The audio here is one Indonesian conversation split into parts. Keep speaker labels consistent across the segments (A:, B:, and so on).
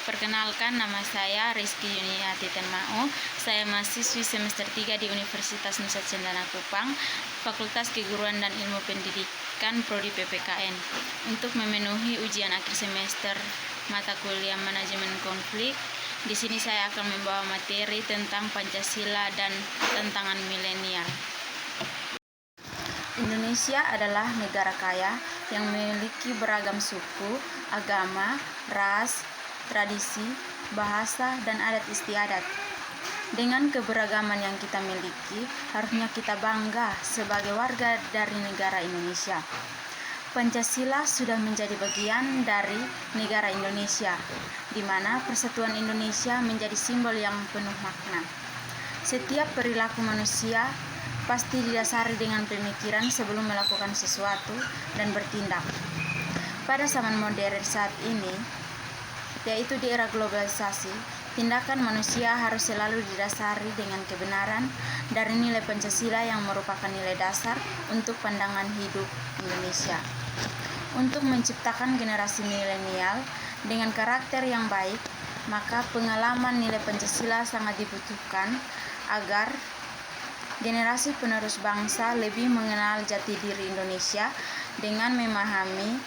A: Perkenalkan, nama saya Rizky Yuniati Tenmau. Saya mahasiswi semester 3 di Universitas Nusa Cendana Kupang, Fakultas Keguruan dan Ilmu Pendidikan Prodi PPKN. Untuk memenuhi ujian akhir semester mata kuliah Manajemen Konflik, di sini saya akan membawa materi tentang Pancasila dan tantangan milenial. Indonesia adalah negara kaya yang memiliki beragam suku, agama, ras, tradisi, bahasa, dan adat istiadat. Dengan keberagaman yang kita miliki, harusnya kita bangga sebagai warga dari negara Indonesia. Pancasila sudah menjadi bagian dari negara Indonesia, di mana persatuan Indonesia menjadi simbol yang penuh makna. Setiap perilaku manusia pasti didasari dengan pemikiran sebelum melakukan sesuatu dan bertindak. Pada zaman modern saat ini, yaitu di era globalisasi, tindakan manusia harus selalu didasari dengan kebenaran dari nilai Pancasila yang merupakan nilai dasar untuk pandangan hidup Indonesia. Untuk menciptakan generasi milenial dengan karakter yang baik, maka pengalaman nilai Pancasila sangat dibutuhkan agar generasi penerus bangsa lebih mengenal jati diri Indonesia dengan memahami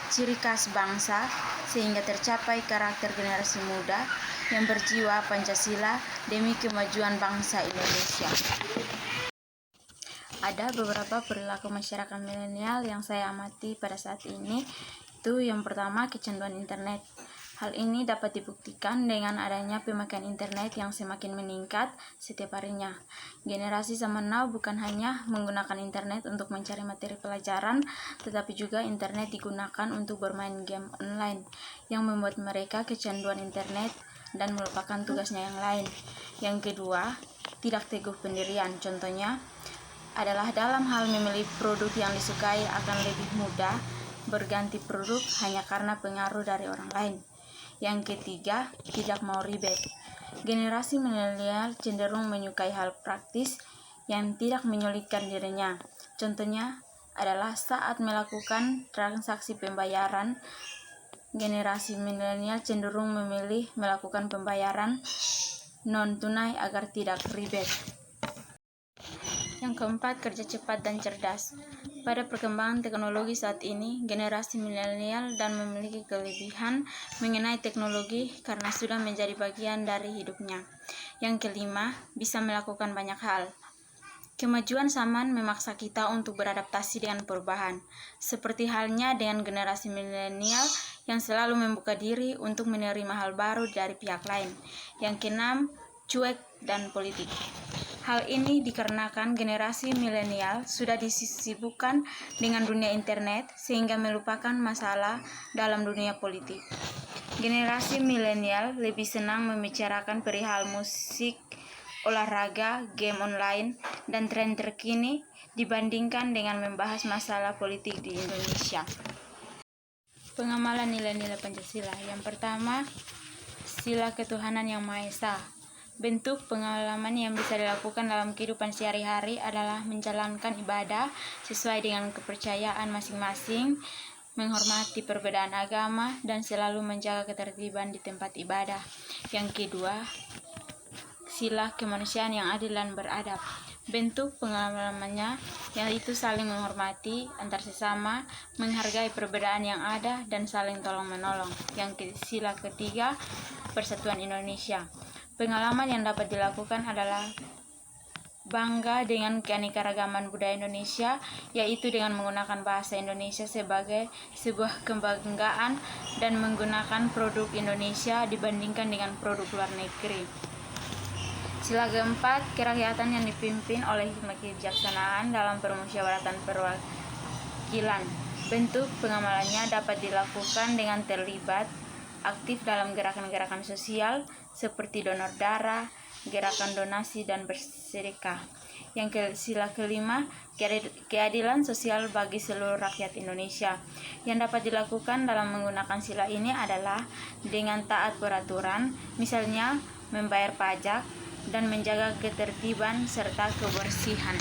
A: ciri khas bangsa sehingga tercapai karakter generasi muda yang berjiwa Pancasila demi kemajuan bangsa Indonesia. Ada beberapa perilaku masyarakat milenial yang saya amati pada saat ini. Itu yang pertama, kecanduan internet. Hal ini dapat dibuktikan dengan adanya pemakaian internet yang semakin meningkat setiap harinya. Generasi zaman now bukan hanya menggunakan internet untuk mencari materi pelajaran, tetapi juga internet digunakan untuk bermain game online yang membuat mereka kecanduan internet dan melupakan tugasnya yang lain. Yang kedua, tidak teguh pendirian. Contohnya adalah dalam hal memilih produk yang disukai akan lebih mudah berganti produk hanya karena pengaruh dari orang lain. Yang ketiga, tidak mau ribet. Generasi milenial cenderung menyukai hal praktis yang tidak menyulitkan dirinya. Contohnya adalah saat melakukan transaksi pembayaran, generasi milenial cenderung memilih melakukan pembayaran non-tunai agar tidak ribet. Yang keempat, kerja cepat dan cerdas. Pada perkembangan teknologi saat ini, generasi milenial dan memiliki kelebihan mengenai teknologi karena sudah menjadi bagian dari hidupnya. Yang kelima, bisa melakukan banyak hal. Kemajuan zaman memaksa kita untuk beradaptasi dengan perubahan, seperti halnya dengan generasi milenial yang selalu membuka diri untuk menerima hal baru dari pihak lain. Yang keenam, cuek dan politik. Hal ini dikarenakan generasi milenial sudah disibukkan dengan dunia internet sehingga melupakan masalah dalam dunia politik. Generasi milenial lebih senang membicarakan perihal musik, olahraga, game online, dan tren terkini dibandingkan dengan membahas masalah politik di Indonesia. Pengamalan nilai-nilai Pancasila. Yang pertama, sila ketuhanan yang Maha Esa. Bentuk pengalaman yang bisa dilakukan dalam kehidupan sehari-hari adalah menjalankan ibadah sesuai dengan kepercayaan masing-masing, menghormati perbedaan agama, dan selalu menjaga ketertiban di tempat ibadah. Yang kedua, sila kemanusiaan yang adil dan beradab. Bentuk pengalamannya yaitu saling menghormati antar sesama, menghargai perbedaan yang ada, dan saling tolong-menolong. Yang sila ketiga, persatuan Indonesia. Pengalaman yang dapat dilakukan adalah bangga dengan keanekaragaman budaya Indonesia, yaitu dengan menggunakan bahasa Indonesia sebagai sebuah kebanggaan dan menggunakan produk Indonesia dibandingkan dengan produk luar negeri. Sila keempat, kerakyatan yang dipimpin oleh hikmat kebijaksanaan dalam permusyawaratan perwakilan. Bentuk pengamalannya dapat dilakukan dengan terlibat aktif dalam gerakan-gerakan sosial seperti donor darah, gerakan donasi, dan bersedekah. Yang sila kelima, keadilan sosial bagi seluruh rakyat Indonesia. Yang dapat dilakukan dalam menggunakan sila ini adalah dengan taat peraturan, misalnya membayar pajak dan menjaga ketertiban serta kebersihan.